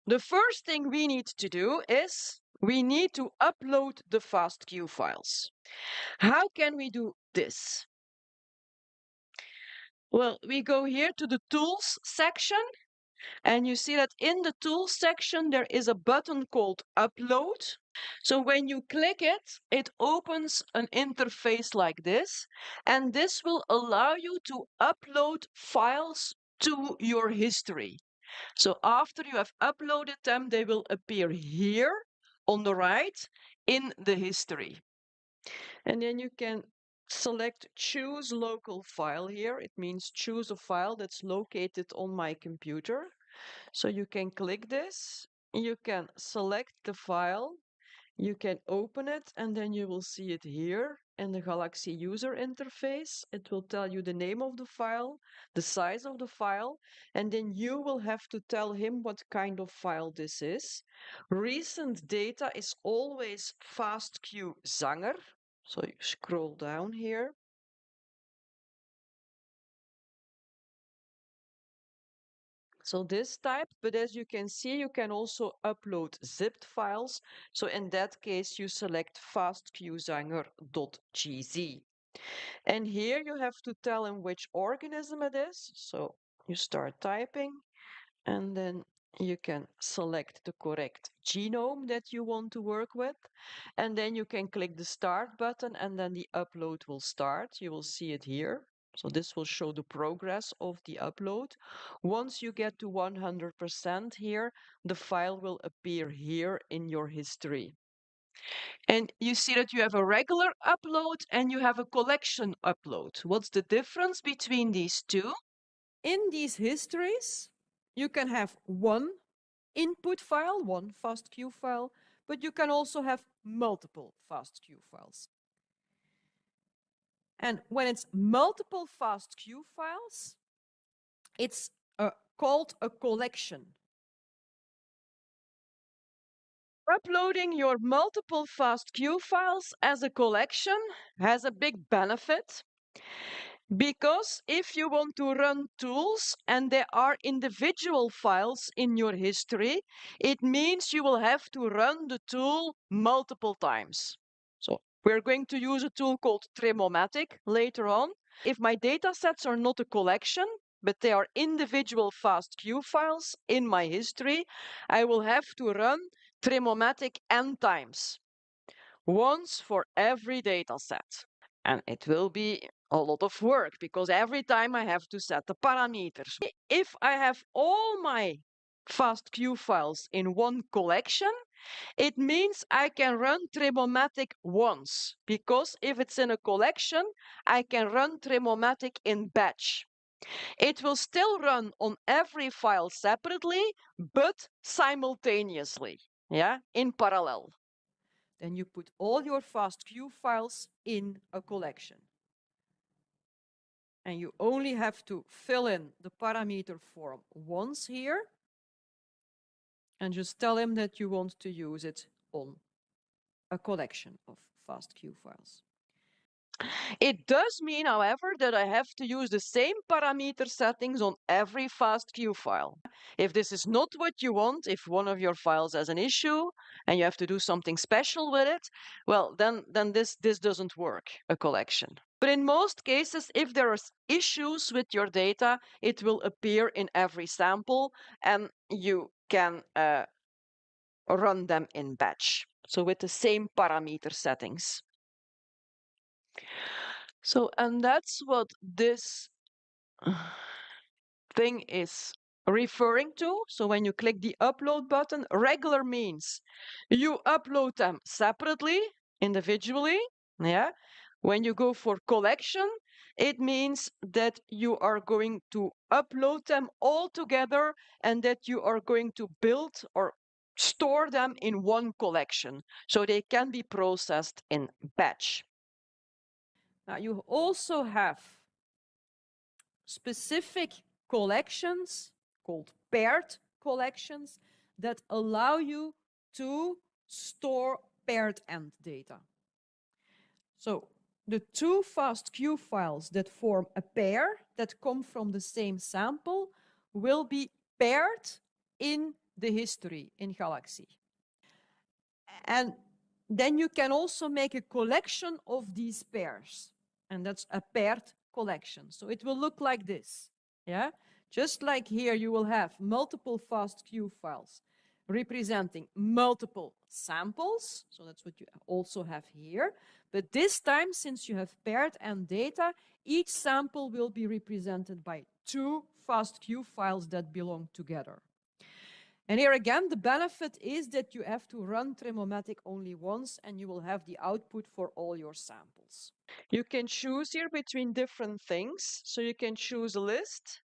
the first thing we need to do is we need to upload the FASTQ files. How can we do this? Well, we go here to the Tools section, and you see that in the Tools section, there is a button called Upload. So when you click it, it opens an interface like this, and this will allow you to upload files to your history. So after you have uploaded them, they will appear here on the right in the history. And then you can select choose local file here. It means choose a file that's located on my computer. So you can click this, you can select the file, you can open it, and then you will see it here in the Galaxy user interface. It will tell you the name of the file, the size of the file, and then you will have to tell him what kind of file this is. Recent data is always FASTQ Zanger. So you scroll down here. So this type, but as you can see, you can also upload zipped files. So in that case, you select fastqzanger.gz. And here you have to tell him which organism it is. So you start typing, and then you can select the correct genome that you want to work with. And then you can click the Start button, and then the upload will start. You will see it here. So this will show the progress of the upload. Once you get to 100% here, the file will appear here in your history. And you see that you have a regular upload and you have a collection upload. What's the difference between these two? In these histories, you can have one input file, one FASTQ file, but you can also have multiple FASTQ files. And when it's multiple FASTQ files, it's called a collection. Uploading your multiple FASTQ files as a collection has a big benefit, because if you want to run tools and there are individual files in your history, it means you will have to run the tool multiple times. So we're going to use a tool called Tremomatic later on. If my data sets are not a collection, but they are individual FASTQ files in my history, I will have to run Tremomatic n times, once for every data set. And it will be a lot of work because every time I have to set the parameters. If I have all my FASTQ files in one collection, it means I can run Tremomatic once, because if it's in a collection, I can run Tremomatic in batch. It will still run on every file separately, but simultaneously, in parallel. Then you put all your FASTQ files in a collection. And you only have to fill in the parameter form once here, and just tell him that you want to use it on a collection of FASTQ files. It does mean, however, that I have to use the same parameter settings on every FASTQ file. If this is not what you want, if one of your files has an issue and you have to do something special with it, well, then this doesn't work, a collection. But in most cases, if there are issues with your data, it will appear in every sample, and you can run them in batch. So with the same parameter settings. So, and that's what this thing is referring to. So when you click the upload button, regular means you upload them separately, individually. When you go for collection, it means that you are going to upload them all together and that you are going to build or store them in one collection so they can be processed in batch. Now you also have specific collections called paired collections that allow you to store paired end data. So the two FASTQ files that form a pair that come from the same sample will be paired in the history in Galaxy. And then you can also make a collection of these pairs. And that's a paired collection. So it will look like this. Yeah? Just like here, you will have multiple FASTQ files representing multiple samples. So that's what you also have here. But this time, since you have paired and data, each sample will be represented by 2 FASTQ files that belong together. And here again, the benefit is that you have to run Tremomatic only once and you will have the output for all your samples. You can choose here between different things. So you can choose a list.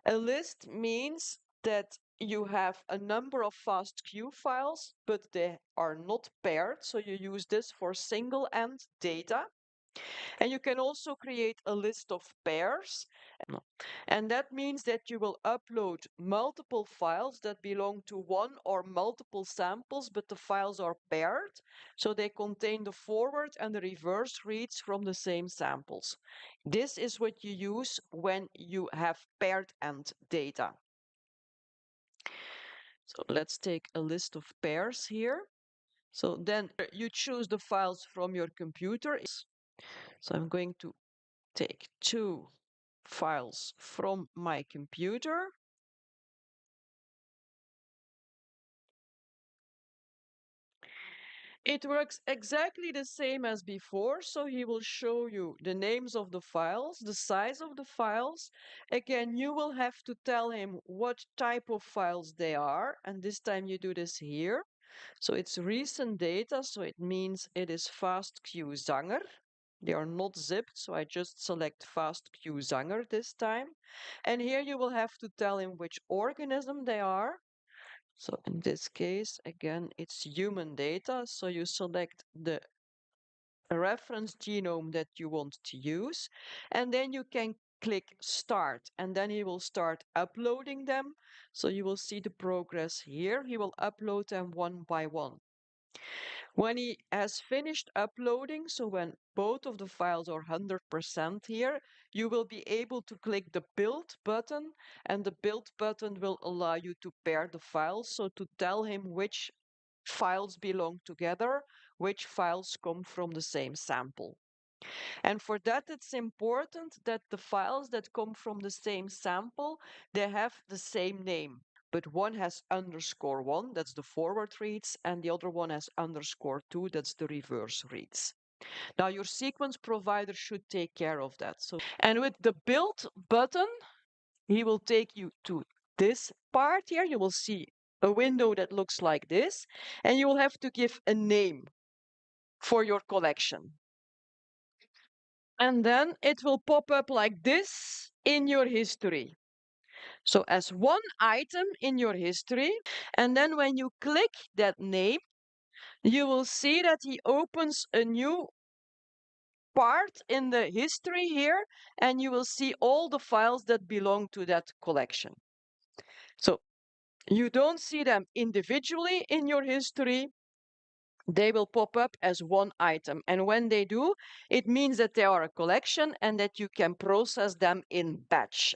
A list means that you have a number of FASTQ files, but they are not paired. So you use this for single end data. And you can also create a list of pairs. And that means that you will upload multiple files that belong to one or multiple samples, but the files are paired. So they contain the forward and the reverse reads from the same samples. This is what you use when you have paired end data. So let's take a list of pairs here. So then you choose the files from your computer. So I'm going to take 2 files from my computer. It works exactly the same as before, so he will show you the names of the files, the size of the files. Again, you will have to tell him what type of files they are, and this time you do this here. So it's recent data, so it means it is FastQ Zanger. They are not zipped, so I just select FastQ Zanger this time. And here you will have to tell him which organism they are. So in this case, again, it's human data. So you select the reference genome that you want to use, and then you can click start, and then he will start uploading them. So you will see the progress here. He will upload them one by one. When he has finished uploading, so when both of the files are 100% here, you will be able to click the build button, and the build button will allow you to pair the files, so to tell him which files belong together, which files come from the same sample. And for that, it's important that the files that come from the same sample, they have the same name. But one has _1, that's the forward reads, and the other one has _2, that's the reverse reads. Now your sequence provider should take care of that. And with the build button, he will take you to this part here. You will see a window that looks like this, and you will have to give a name for your collection. And then it will pop up like this in your history. So as one item in your history, and then when you click that name, you will see that he opens a new part in the history here, and you will see all the files that belong to that collection. So you don't see them individually in your history. They will pop up as one item. And when they do, it means that they are a collection and that you can process them in batch.